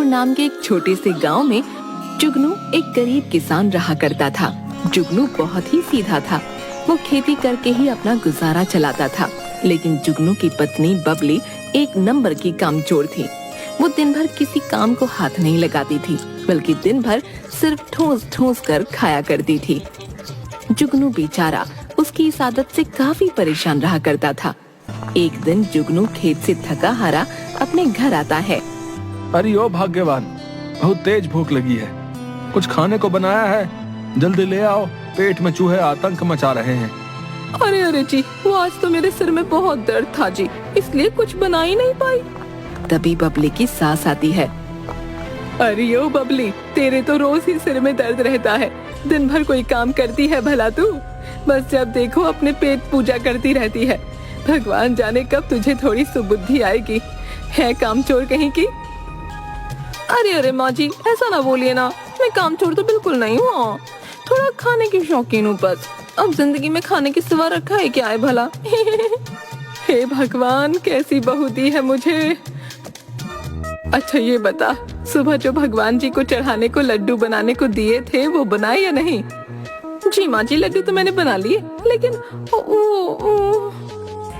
नाम के एक छोटे से गांव में जुगनू एक गरीब किसान रहा करता था। जुगनू बहुत ही सीधा था। वो खेती करके ही अपना गुजारा चलाता था। लेकिन जुगनू की पत्नी बबली एक नंबर की कामचोर थी। वो दिन भर किसी काम को हाथ नहीं लगाती थी, बल्कि दिन भर सिर्फ ठूस ठूस कर खाया करती थी। जुगनू बेचारा उसकी इस आदत से काफी परेशान रहा करता था। एक दिन जुगनू खेत से थका हारा अपने घर आता है। अरे ओ भाग्यवान, बहुत तेज भूख लगी है, कुछ खाने को बनाया है? जल्दी ले आओ, पेट में चूहे आतंक मचा रहे हैं। अरे अरे जी, वो आज तो मेरे सिर में बहुत दर्द था जी, इसलिए कुछ बना ही नहीं पाई। तभी बबली की सास आती है। अरे ओ बबली, तेरे तो रोज ही सिर में दर्द रहता है, दिन भर कोई काम करती है भला तू? बस जब देखो अपने पेट पूजा करती रहती है। भगवान जाने कब तुझे थोड़ी सुबुद्धि आएगी, है कामचोर कहीं की। अरे अरे माँ जी, ऐसा ना बोलिए ना, मैं कामचोर तो बिल्कुल नहीं हूँ, थोड़ा खाने की शौकीन हूँ बस। अब जिंदगी में खाने के सिवा रखा है क्या है भला। हे भगवान, कैसी बहू दी है मुझे। अच्छा ये बता, सुबह जो भगवान जी को चढ़ाने को लड्डू बनाने को दिए थे वो बनाए या नहीं? जी माँ जी, लड्डू तो मैंने बना लिए, लेकिन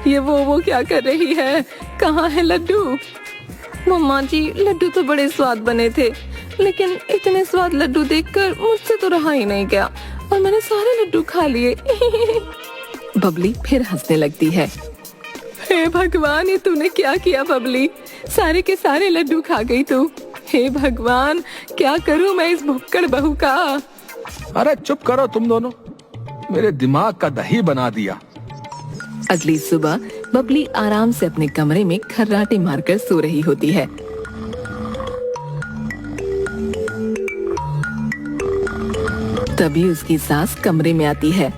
ये वो क्या कर रही है? कहाँ है लड्डू? मम्मा जी, लड्डू तो बड़े स्वाद बने थे, लेकिन इतने स्वाद लड्डू देखकर मुझसे तो रहा ही नहीं गया और मैंने सारे लड्डू खा लिए। बबली फिर हंसने लगती है। हे भगवान, ये तूने क्या किया बबली? सारे के सारे लड्डू खा गई तू। हे भगवान, क्या करूं मैं इस भुक्कड़ बहू का। अरे चुप करो तुम दोनों, मेरे दिमाग का दही बना दिया। अगली सुबह बबली आराम से अपने कमरे में खर्राटे मारकर सो रही होती है। तभी उसकी सास कमरे में आती है।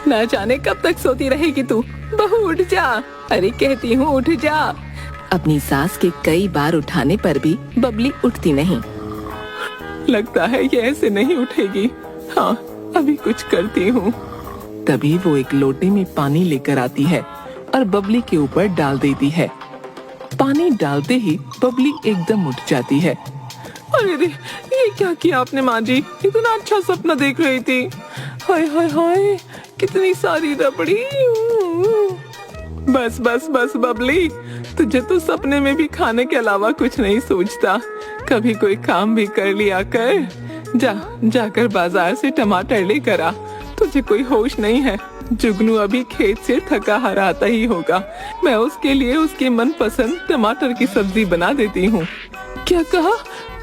ना जाने कब तक सोती रहेगी तू, बहू उठ जा। अरे कहती हूँ उठ जा। अपनी सास के कई बार उठाने पर भी बबली उठती नहीं। लगता है ये ऐसे नहीं उठेगी। हाँ, अभी कुछ करती हूँ। तभी वो एक लोटे में पानी लेकर आती है और बबली के ऊपर डाल देती है। पानी डालते ही बबली एकदम उठ जाती है। अरे रे, ये क्या किया आपने माँ जी? इतना अच्छा सपना देख रही थी। हाय हाय हाय, कितनी सारी रबड़ी। बस बस बस बबली, तुझे तो सपने में भी खाने के अलावा कुछ नहीं सोचता। कभी कोई काम भी कर लिया कर। जाकर बाजार से टमाटर लेकर आ। तुझे कोई होश नहीं है। जुगनू अभी खेत से थका हारा आता ही होगा, मैं उसके लिए उसके मनपसंद टमाटर की सब्जी बना देती हूँ। क्या कहा?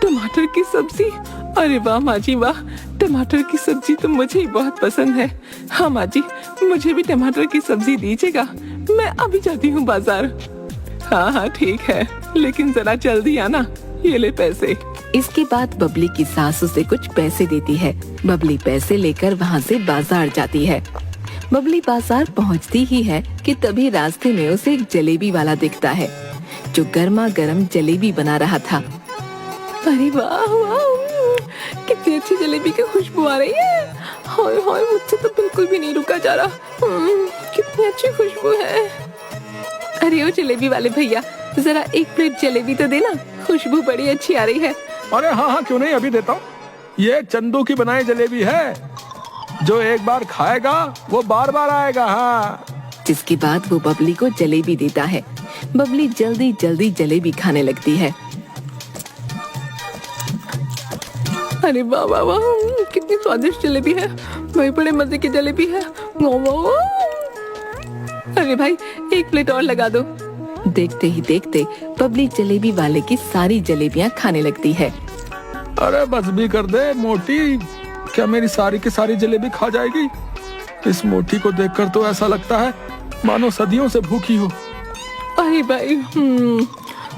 टमाटर की सब्जी? अरे वाह माँ जी वाह, टमाटर की सब्जी तो मुझे ही बहुत पसंद है। हाँ माँ जी, मुझे भी टमाटर की सब्जी दीजिएगा, मैं अभी जाती हूँ बाजार। हाँ हाँ ठीक है, लेकिन जरा जल्दी आना, ये ले पैसे। इसके बाद बबली की सास उसे कुछ पैसे देती है। बबली पैसे लेकर वहाँ से बाजार जाती है। बबली बाजार पहुँचती ही है कि तभी रास्ते में उसे एक जलेबी वाला दिखता है, जो गर्मा गर्म जलेबी बना रहा था। अरे वाह वाह, कितनी अच्छी जलेबी की खुशबू आ रही है। हाय हाय, मुझसे तो बिल्कुल भी नहीं रुका जा रहा। कितनी अच्छी खुशबू है। अरे ओ जलेबी वाले भैया, जरा एक प्लेट जलेबी तो देना, खुशबू बड़ी अच्छी आ रही है। अरे हाँ हाँ, क्यों नहीं, अभी देता हूँ। ये चंदू की बनाई जलेबी है, जो एक बार खाएगा वो बार बार आएगा। हाँ। जिसके बाद वो बबली को जलेबी देता है। बबली जल्दी जल्दी जलेबी खाने लगती है। अरे वाह वाह वाह, कितनी स्वादिष्ट जलेबी है भाई, बड़े मजे की जलेबी है। वाह वाह। अरे भाई, एक प्लेट और लगा दो। देखते ही देखते बबली जलेबी वाले की सारी जलेबियां खाने लगती है। अरे बस भी कर दे मोटी, क्या मेरी सारी की सारी जलेबी खा जाएगी? इस मोटी को देखकर तो ऐसा लगता है मानो सदियों से भूखी हो। अरे भाई,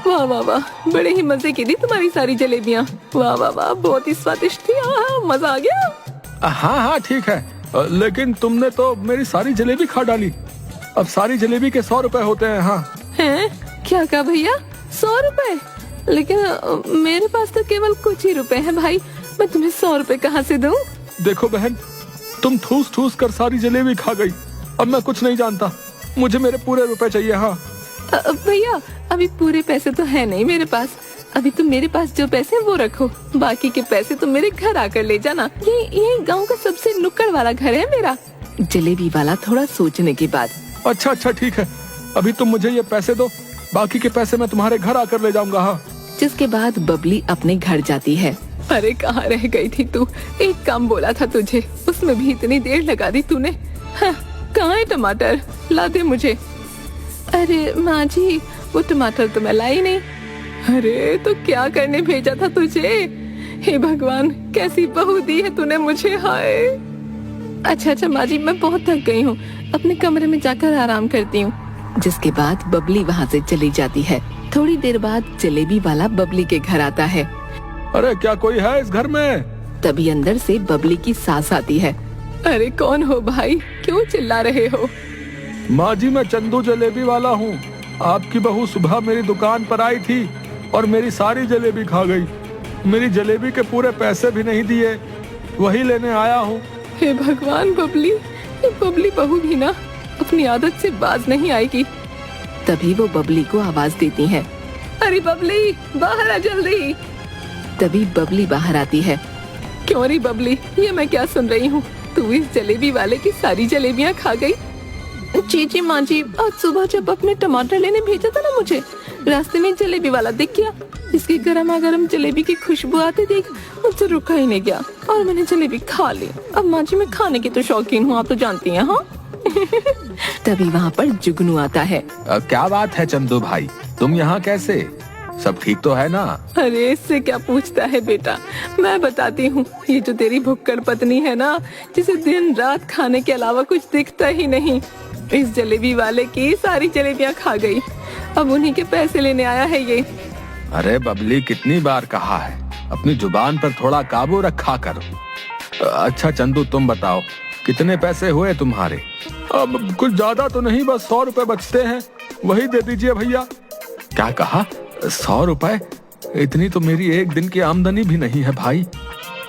वाह वाह वाह, बड़े ही मजे की थी तुम्हारी सारी जलेबियां। वाह वाह वाह, बहुत ही स्वादिष्ट थी। मजा आ गया। हाँ हाँ ठीक है, लेकिन तुमने तो मेरी सारी जलेबी खा डाली। अब सारी जलेबी के 100 रुपए होते हैं। हाँ। हैं? क्या कहा भैया? 100 रुपए? लेकिन मेरे पास तो केवल कुछ ही रुपए हैं भाई, मैं तुम्हें 100 रुपए कहाँ से दूं? देखो बहन, तुम ठूस ठूस कर सारी जलेबी खा गई। अब मैं कुछ नहीं जानता, मुझे मेरे पूरे रुपए चाहिए। हाँ भैया, अभी पूरे पैसे तो है नहीं मेरे पास, अभी तुम मेरे पास जो पैसे हैं वो रखो, बाकी के पैसे तुम मेरे घर आकर ले जाना। ये गांव का सबसे नुक्कड़ वाला घर है मेरा। जलेबी वाला थोड़ा सोचने के बाद, अच्छा अच्छा ठीक है, अभी तुम मुझे ये पैसे दो, बाकी के पैसे मैं तुम्हारे घर आकर ले जाऊंगा। हाँ। जिसके बाद बबली अपने घर जाती है। अरे कहाँ रह गई थी तू? एक काम बोला था तुझे, उसमें भी इतनी देर लगा दी तूने। हाँ, कहाँ है टमाटर? ला दे मुझे। अरे माँ जी, वो टमाटर तो मैं लाई नहीं। अरे तो क्या करने भेजा था तुझे? हे भगवान, कैसी बहू दी है तूने मुझे। हाय। अच्छा माँ जी, मैं बहुत थक गई हूँ, अपने कमरे में जाकर आराम करती हूँ। जिसके बाद बबली वहाँ से चली जाती है। थोड़ी देर बाद जलेबी वाला बबली के घर आता है। अरे क्या कोई है इस घर में? तभी अंदर से बबली की सास आती है। अरे कौन हो भाई, क्यों चिल्ला रहे हो? माँ जी, मैं चंदू जलेबी वाला हूँ। आपकी बहू सुबह मेरी दुकान पर आई थी और मेरी सारी जलेबी खा गई। मेरी जलेबी के पूरे पैसे भी नहीं दिए, वही लेने आया हूँ। हे भगवान, बबली, ये बबली बहू भी ना अपनी आदत से बाज नहीं आएगी। तभी वो बबली को आवाज देती है। अरे बबली, बाहर आ जल्दी। तभी बबली बाहर आती है। क्यों रे बबली, ये मैं क्या सुन रही हूँ? तू इस जलेबी वाले की सारी जलेबियाँ खा गई? जी माँ जी, आज सुबह जब अपने टमाटर लेने भेजा था ना मुझे, रास्ते में जलेबी वाला दिख गया। इसकी गर्मा गर्म जलेबी की खुशबू आते देख मुझसे रुका ही नहीं गया और मैंने जलेबी खा ली। अब माँ जी, मैं खाने की तो शौकीन हूँ, आप तो जानती हैं। हाँ। तभी वहाँ पर जुगनू आता है। क्या बात है चंदू भाई, तुम यहाँ कैसे? सब ठीक तो है ना? अरे इससे क्या पूछता है बेटा, मैं बताती हूँ। ये जो तेरी भुक्कड़ पत्नी है ना, जिसे दिन रात खाने के अलावा कुछ दिखता ही नहीं, इस जलेबी वाले की सारी जलेबियाँ खा गई। अब उन्हीं के पैसे लेने आया है ये। अरे बबली, कितनी बार कहा है, अपनी जुबान पर थोड़ा काबू रखा करो। अच्छा चंदू, तुम बताओ कितने पैसे हुए तुम्हारे? अब कुछ ज्यादा तो नहीं, बस 100 रुपए बचते हैं, वही दे दीजिए भैया। क्या कहा? 100 रुपए? इतनी तो मेरी एक दिन की आमदनी भी नहीं है भाई।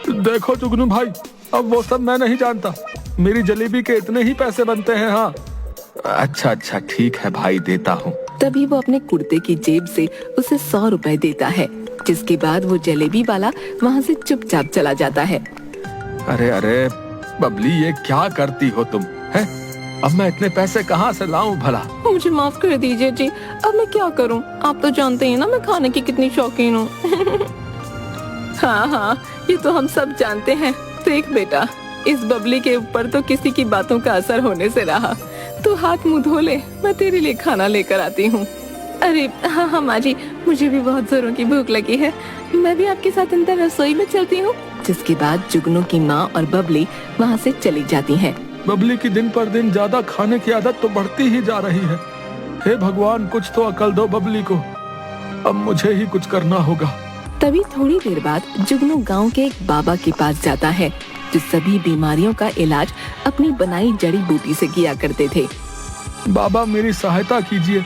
देखो जुगनू भाई, अब वो सब मैं नहीं जानता, मेरी जलेबी के इतने ही पैसे बनते हैं। हाँ। अच्छा ठीक है भाई, देता हूँ। तभी वो अपने कुर्ते की जेब से उसे 100 रुपए देता है। जिसके बाद वो जलेबी वाला वहाँ से चुपचाप चला जाता है। अरे बबली, ये क्या करती हो तुम? है? अब मैं इतने पैसे कहाँ से लाऊं भला? मुझे माफ कर दीजिए जी, अब मैं क्या करूं? आप तो जानते हैं ना मैं खाने की कितनी शौकीन हूँ। हाँ, ये तो हम सब जानते हैं। देख बेटा, इस बबली के ऊपर तो किसी की बातों का असर होने से रहा। तू हाथ मुंह धो ले, मैं तेरे लिए खाना लेकर आती हूँ। अरे हाँ माँ जी, मुझे भी बहुत जोरों की भूख लगी है, मैं भी आपके साथ अंदर रसोई में चलती हूँ। जिसके बाद जुगनू की माँ और बबली वहाँ से चली जाती हैं। बबली की दिन पर दिन ज्यादा खाने की आदत तो बढ़ती ही जा रही है। हे भगवान, कुछ तो अकल दो बबली को, अब मुझे ही कुछ करना होगा। तभी थोड़ी देर बाद जुगनू गांव के एक बाबा के पास जाता है, जो सभी बीमारियों का इलाज अपनी बनाई जड़ी बूटी से किया करते थे। बाबा, मेरी सहायता कीजिए,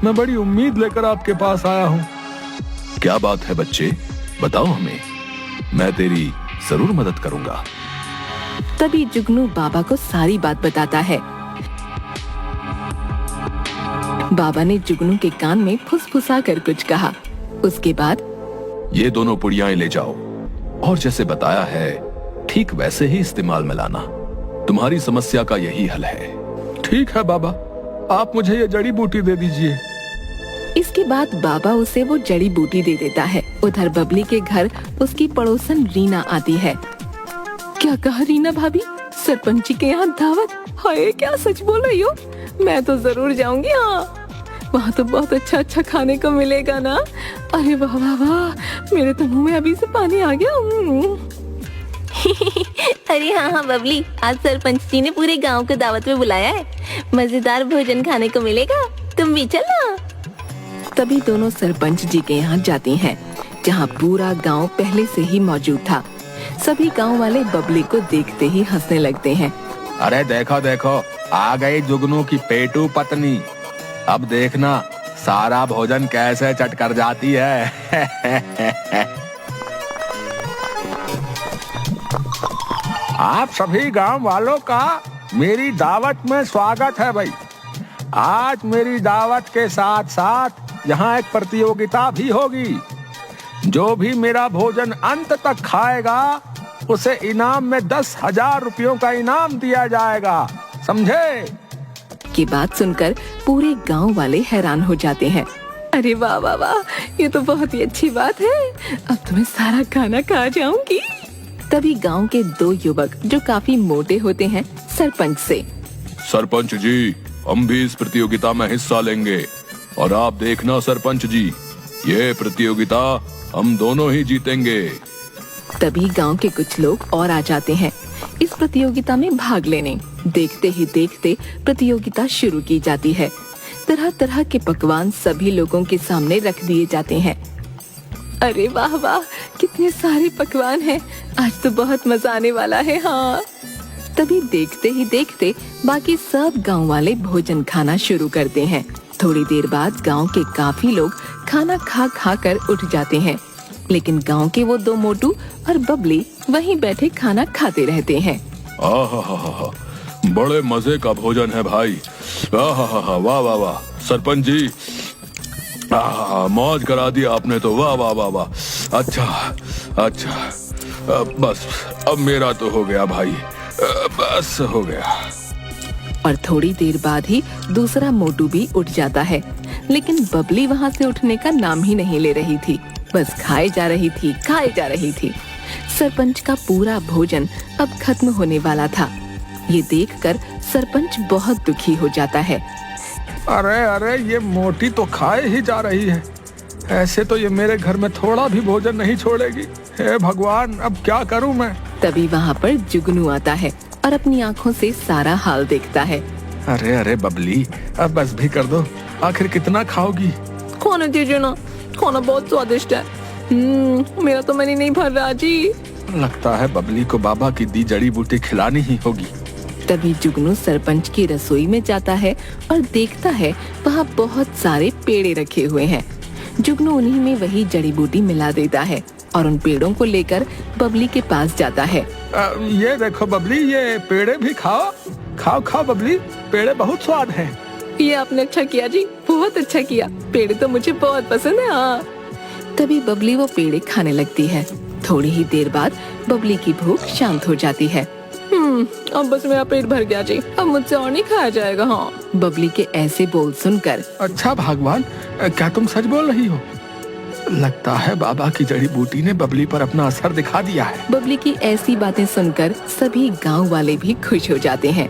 मैं बड़ी उम्मीद लेकर आपके पास आया हूँ। क्या बात है बच्चे, बताओ हमें, मैं तेरी जरूर मदद करूँगा। तभी जुगनू बाबा को सारी बात बताता है। बाबा ने जुगनू के कान में फुसफुसा कर कुछ कहा। उसके बाद, ये दोनों पुड़ियाएं ले जाओ और जैसे बताया है ठीक वैसे ही इस्तेमाल में लाना। तुम्हारी समस्या का यही हल है। ठीक है बाबा, आप मुझे ये जड़ी बूटी दे दीजिए। इसके बाद बाबा उसे वो जड़ी बूटी दे देता है। उधर बबली के घर उसकी पड़ोसन रीना आती है। क्या कहा रीना भाभी, सरपंच जी के यहाँ दावत? हाय, क्या सच बोल रही हो? मैं तो जरूर जाऊंगी। हाँ, वहाँ तो बहुत अच्छा खाने को मिलेगा ना। अरे वाह वाह वाह, मेरे तो मुंह में अभी से पानी आ गया। अरे हाँ बबली, आज सरपंच जी ने पूरे गांव को दावत में बुलाया है, मजेदार भोजन खाने को मिलेगा, तुम भी चलना। तभी दोनों सरपंच जी के यहाँ जाती हैं, जहाँ पूरा गांव पहले से ही मौजूद था। सभी गांव वाले बबली को देखते ही हंसने लगते हैं। अरे देखो देखो, आ गई जुगनू की पेटू पत्नी। अब देखना सारा भोजन कैसे चट कर जाती है। आप सभी गांव वालों का मेरी दावत में स्वागत है भाई। आज मेरी दावत के साथ साथ यहाँ एक प्रतियोगिता भी होगी। जो भी मेरा भोजन अंत तक खाएगा उसे इनाम में 10,000 रुपयों का इनाम दिया जाएगा, समझे? की बात सुनकर पूरे गांव वाले हैरान हो जाते हैं। अरे वाह वाह वाह, ये तो बहुत ही अच्छी बात है। अब तो मैं सारा खाना खा जाऊंगी। तभी गांव के 2 युवक जो काफी मोटे होते हैं सरपंच से, सरपंच जी, हम भी इस प्रतियोगिता में हिस्सा लेंगे और आप देखना सरपंच जी, ये प्रतियोगिता हम दोनों ही जीतेंगे। तभी गांव के कुछ लोग और आ जाते हैं इस प्रतियोगिता में भाग लेने। देखते ही देखते प्रतियोगिता शुरू की जाती है। तरह तरह के पकवान सभी लोगों के सामने रख दिए जाते हैं। अरे वाह वाह, कितने सारे पकवान हैं, आज तो बहुत मजा आने वाला है। हाँ, तभी देखते ही देखते बाकी सब गांव वाले भोजन खाना शुरू करते हैं। थोड़ी देर बाद गांव के काफी लोग खाना खा खा कर उठ जाते हैं, लेकिन गांव के वो 2 मोटू और बबली वहीं बैठे खाना खाते रहते हैं। आहा, बड़े मजे का भोजन है भाई। आहा, वाह वाह वाह, सरपंच जी, मौज करा दिया आपने तो, वाह वाह वाह वाह। अच्छा, बस अब मेरा तो हो गया भाई, बस हो गया। और थोड़ी देर बाद ही दूसरा मोटू भी उठ जाता है, लेकिन बबली वहाँ से उठने का नाम ही नहीं ले रही थी। बस खाए जा रही थी। सरपंच का पूरा भोजन अब खत्म होने वाला था। ये देखकर सरपंच बहुत दुखी हो जाता है। अरे ये मोटी तो खाए ही जा रही है, ऐसे तो ये मेरे घर में थोड़ा भी भोजन नहीं छोड़ेगी। हे भगवान, अब क्या करूं मैं? तभी वहाँ पर जुगनू आता है और अपनी आँखों से सारा हाल देखता है। अरे बबली, अब बस भी कर दो, आखिर कितना खाओगी? खाना दीजिए ना, खाना बहुत स्वादिष्ट है। मेरा तो मन ही नहीं भर रहा जी। लगता है बबली को बाबा की दी जड़ी बूटी खिलानी ही होगी। तभी जुगनू सरपंच की रसोई में जाता है और देखता है वहाँ बहुत सारे पेड़े रखे हुए हैं। जुगनू उन्हीं में वही जड़ी बूटी मिला देता है और उन पेड़ों को लेकर बबली के पास जाता है। ये देखो बबली, ये पेड़े भी खाओ बबली, पेड़े बहुत स्वाद हैं। ये आपने अच्छा किया जी, बहुत अच्छा किया, पेड़े तो मुझे बहुत पसंद है। हाँ। तभी बबली वो पेड़े खाने लगती है। थोड़ी ही देर बाद बबली की भूख शांत हो जाती है। अब बस मेरा पेट भर गया जी, अब मुझसे और नहीं खाया जाएगा। हाँ। बबली के ऐसे बोल सुनकर, अच्छा भगवान, क्या तुम सच बोल रही हो? लगता है बाबा की जड़ी बूटी ने बबली पर अपना असर दिखा दिया है। बबली की ऐसी बातें सुनकर सभी गांव वाले भी खुश हो जाते हैं।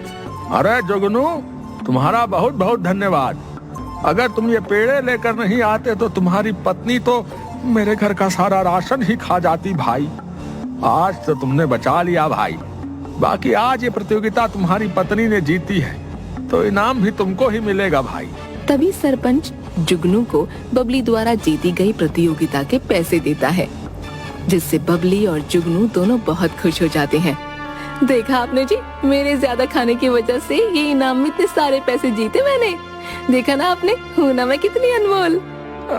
अरे जुगनू, तुम्हारा बहुत बहुत धन्यवाद। अगर तुम ये पेड़े लेकर नहीं आते तो तुम्हारी पत्नी तो मेरे घर का सारा राशन ही खा जाती भाई। आज तो तुमने बचा लिया भाई। बाकी आज ये प्रतियोगिता तुम्हारी पत्नी ने जीती है तो इनाम भी तुमको ही मिलेगा भाई। तभी सरपंच जुगनू को बबली द्वारा जीती गई प्रतियोगिता के पैसे देता है, जिससे बबली और जुगनू दोनों बहुत खुश हो जाते हैं। देखा आपने जी, मेरे ज्यादा खाने की वजह से ये इनाम में इतने सारे पैसे जीते मैंने। देखा ना आपने, हूँ ना मैं कितनी अनमोल।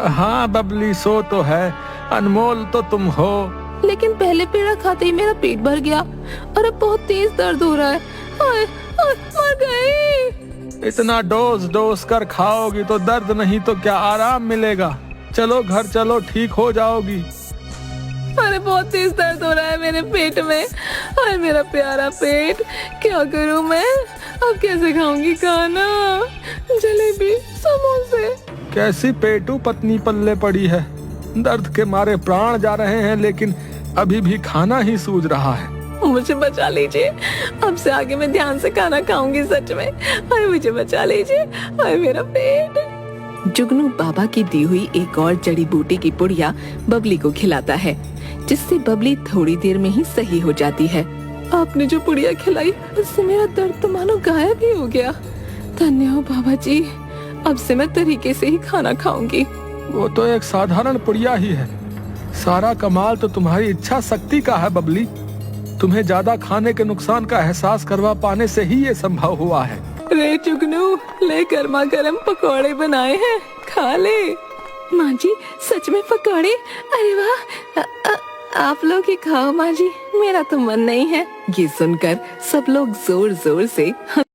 हाँ बबली, सो तो है, अनमोल तो तुम हो। लेकिन पहले पेड़ा खाते ही मेरा पेट भर गया और अब बहुत तेज दर्द हो रहा है। मर गई। इतना डोज कर खाओगी तो दर्द नहीं तो क्या आराम मिलेगा। चलो घर चलो, ठीक हो जाओगी। अरे बहुत तेज दर्द हो रहा है मेरे पेट में। अरे मेरा प्यारा पेट, क्या करूं मैं? अब कैसे खाऊंगी खाना? जलेबी, समोसे। कैसी पेटू पत्नी पल्ले पड़ी है। दर्द के मारे प्राण जा रहे हैं लेकिन अभी भी खाना ही सूझ रहा है। मुझे बचा लीजिए, अब से आगे मैं ध्यान से खाना खाऊंगी सच में। अरे मुझे बचा लीजिए, अरे मेरा पेट। जुगनू बाबा की दी हुई एक और जड़ी बूटी की पुड़िया बबली को खिलाता है, जिससे बबली थोड़ी देर में ही सही हो जाती है। आपने जो पुड़िया खिलाई उससे मेरा दर्द तो मानो गायब ही हो गया। धन्य हो बाबा जी, अब से मैं तरीके से ही खाना खाऊंगी। वो तो एक साधारण पुड़िया ही है, सारा कमाल तो तुम्हारी इच्छा शक्ति का है बबली। तुम्हें ज्यादा खाने के नुकसान का एहसास करवा पाने से ही ये संभव हुआ है। रे जुगनू, ले गर्मा गर्म पकौड़े बनाए हैं, खा ले। माँ जी, सच में पकौड़े? अरे वाह, आप लोग ही खाओ माँ जी, मेरा तो मन नहीं है। ये सुनकर सब लोग जोर जोर से